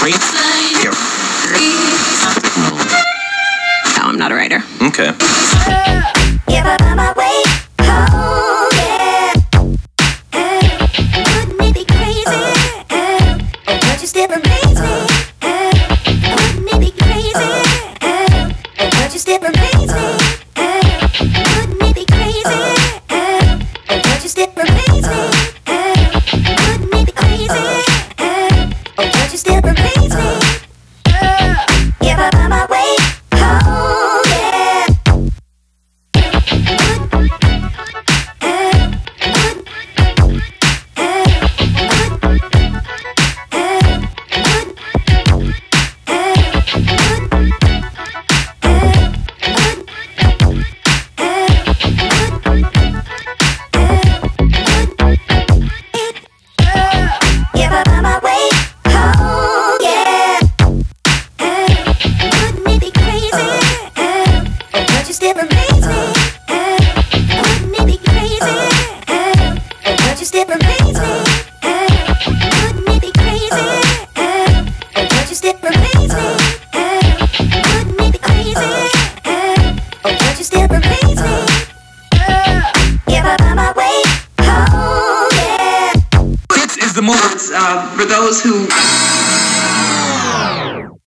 No, I'm not a writer. Okay. If I find my way home, yeah. Wouldn't it be crazy? Don't you still amaze me? Wouldn't it be crazy? Don't you still amaze me? Wouldn't it be crazy? Don't you still amaze me? Wouldn't it be crazy? Don't you still amaze me? If I find my way home, yeah. If I find my way home, yeah. Wouldn't it be crazy? Don't you still amaze me? Wouldn't it be crazy? Don't you still amaze me? Wouldn't it be crazy? Don't you still amaze me? Wouldn't it be crazy? Don't you still amaze me? If I find my way home, yeah. This is the move for those who